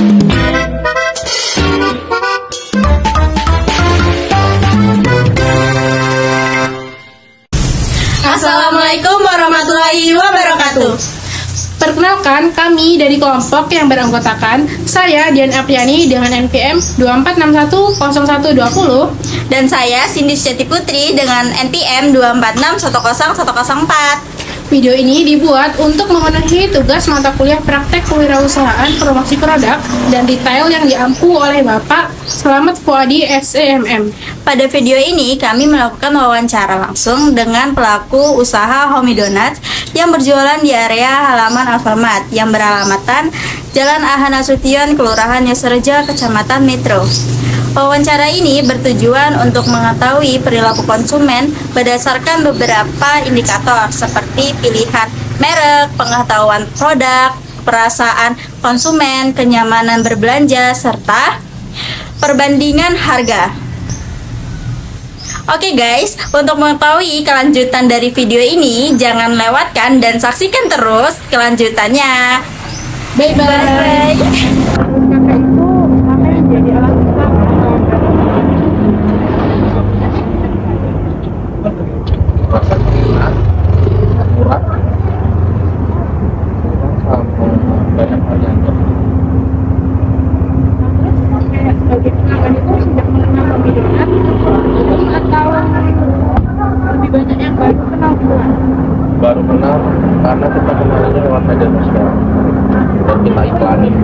Assalamualaikum warahmatullahi wabarakatuh. Perkenalkan, kami dari kelompok yang beranggotakan saya Dian Apriani dengan NPM 24610120 Dan saya Cindy Sejati Putri dengan NPM 246101004. Video ini dibuat untuk memenuhi tugas mata kuliah praktek kewirausahaan promosi produk dan detail yang diampu oleh Bapak Slamet Fuadi SEMM. Pada video ini kami melakukan wawancara langsung dengan pelaku usaha Homey Donuts yang berjualan di area halaman Alfamart yang beralamatan Jalan Aha Nasution, Kelurahan Yosorejo, Kecamatan Metro. Wawancara ini bertujuan untuk mengetahui perilaku konsumen berdasarkan beberapa indikator seperti pilihan merek, pengetahuan produk, perasaan konsumen, kenyamanan berbelanja, serta perbandingan harga. Oke guys, untuk mengetahui kelanjutan dari video ini, jangan lewatkan dan saksikan terus kelanjutannya. Bye-bye. Kakak itu apa yang jadi alat usaha? Rasa murah, sama banyak variannya. Terus kayak sebagai pelanggan itu sejak mengenal Homey Donuts atau lebih banyak yang baru kenal duluan? Baru kenal karena kita kenalnya lewat media sosial dan kita iklanin.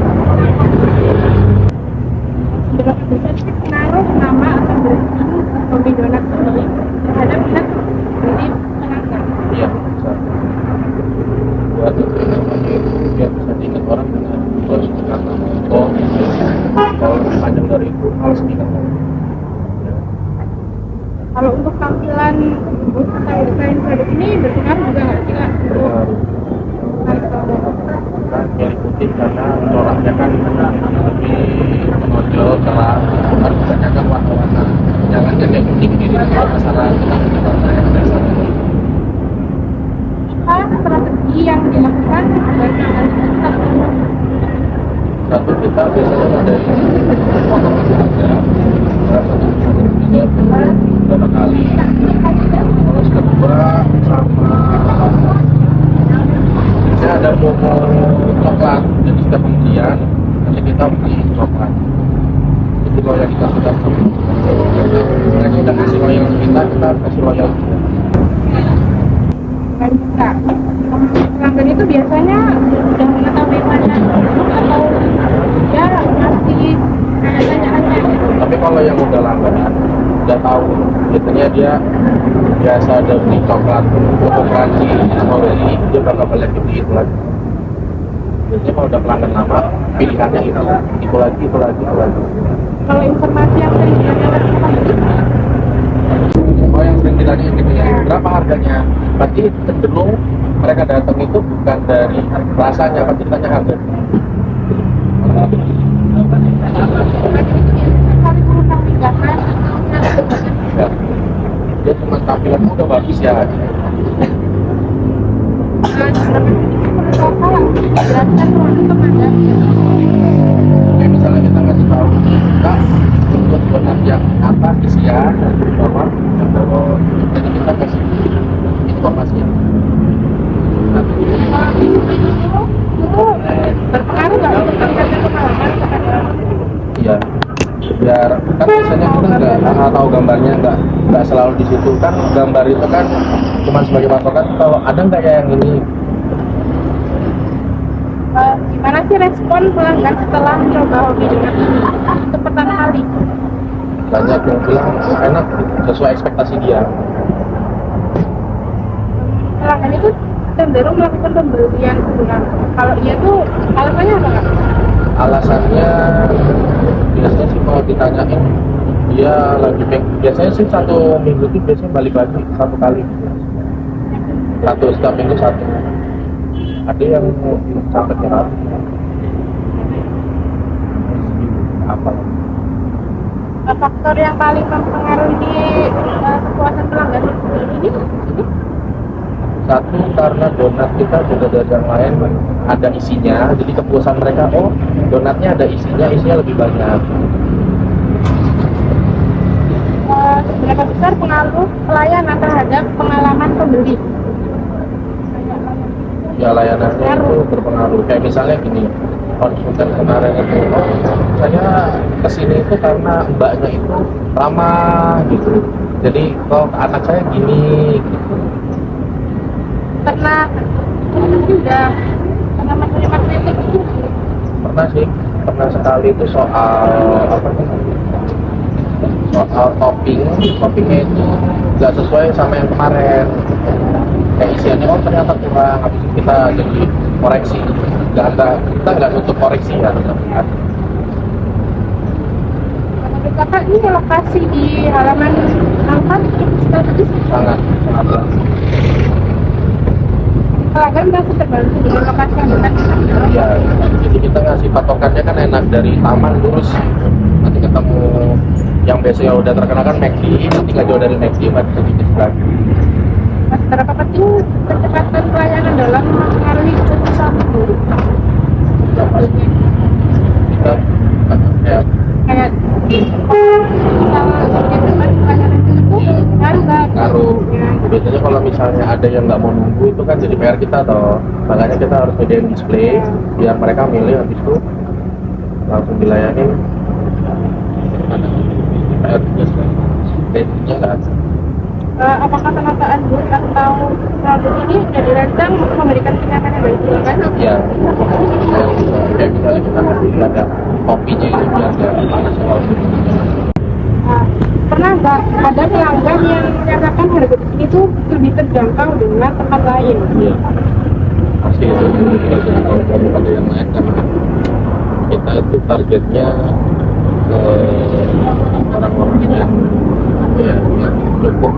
Seberapa besar sih pengaruh nama atau branding Homey Donuts ini terhadap minat dari pelanggan? Iya, bisa. Buat biar bisa diingat orang dengan harus ingat nama. Oh, kalau panjang dari itu harus ingat nama. Kalau untuk tampilan atau desain produk ini berpengaruh juga nggak sih Kak? Berpengaruh. Kan milih putih karena coraknya kan lebih menonjol, terang, harus ditanyakan warna-warna. Jangan kan yang putih di masalah kita punya warna yang dasar. Apa strategi yang dilakukan agar pelanggan tetap mengenal? Satu, kita biasanya ada potongan harga, satu juga beberapa kali. Terus kedua sama kita ada promo coklat, jadi setiap pembelian nanti kita beli coklat. Itu loyalitas kita sama. Mereka udah kasih loyalitas kita kasih loyalitas. Dan juga pelanggan itu biasanya sudah mengetahui mana atau ya masih tanya-tanya gitu. Tapi kalau yang udah langganan, udah tahu, biasanya dia biasa ada beli coklat untuk crunchy strawberry, dia bakal balik beli itu lagi. Biasanya kalau udah pelanggan lama, pilihannya itu lagi. Kalau informasi yang sering ditanya Oh, yang sering ditanya gitu ya, berapa harganya? Pasti cenderung mereka datang itu bukan dari rasanya, pasti ditanya harganya. Ya. Dia cuma tampilannya udah bagus ya. Kayak misalnya kita ngasih tahu, Kak, untuk donat yang atas isian dan di bawah yang bawah, jadi kita kasih informasinya. berpengaruh nggak untuk tingkatnya pengalaman? Iya. Biar kan biasanya kita nggak tahu gambarnya, nggak selalu di situ kan, gambar itu kan cuma sebagai patokan. Kalau ada nggak ya yang ini, Gimana sih respon pelanggan setelah mencoba Homey Donuts ini untuk pertama kali? banyak yang bilang enak sesuai ekspektasi dia. Pelanggan itu cenderung melakukan pembelian ulang. Kalau iya tuh alasannya apa Kak? Alasannya biasanya sih kalau ditanyain dia lagi biasanya sih satu minggu itu biasanya balik lagi satu kali, setiap minggu satu. Ada yang sampai nyerah apa Faktor yang paling mempengaruhi kepuasan pelanggan ini? satu karena donat kita juga dari yang lain ada isinya, jadi kepuasan mereka, oh donatnya ada isinya lebih banyak. Seberapa besar pengaruh pelayanan terhadap pengalaman pembeli? Ya layanannya itu berpengaruh. Kayak misalnya gini, konsultan kemarin itu, saya kesini itu karena mbaknya itu ramah gitu. Jadi kok anak saya gini gitu. Pernah menerima kritik? Pernah sih, pernah sekali itu soal apa sih? Soal toppingnya itu nggak sesuai sama yang kemarin. Kayak isiannya ternyata kurang, habis itu kita jadi koreksi. Kita nggak nutup koreksi ya. Menurut Kakak ini lokasi di halaman 4 cukup strategis? Sangat. Pelanggan merasa terbantu dengan lokasi yang dekat. Iya, jadi kita ngasih patokannya kan enak dari taman lurus. Nanti ketemu yang biasanya udah terkenal kan McD, nanti nggak jauh dari McD, masih sedikit lagi. Seberapa penting kecepatan pelayanan dalam mempengaruhi keputusan pembeli? Kita ya, Kayak misalnya di depan pelayanan itu ngaruh nggak? ngaruh. Biasanya kalau misalnya ada yang nggak mau nunggu itu kan jadi PR kita toh. Makanya kita harus media display biar mereka milih, habis itu langsung dilayani. PR juga nggak ada. Apakah penataan booth atau produk ini sudah dirancang untuk memberikan kenyamanan yang baik juga kan? Ya, kayak misalnya kita kasih ada kopinya itu biar nggak panas kalau Pernah nggak ada pelanggan yang menyatakan harga di sini tuh lebih terjangkau dengan tempat lain? Iya, pasti itu kalau ada yang lain karena kita itu targetnya orang-orang yang cukup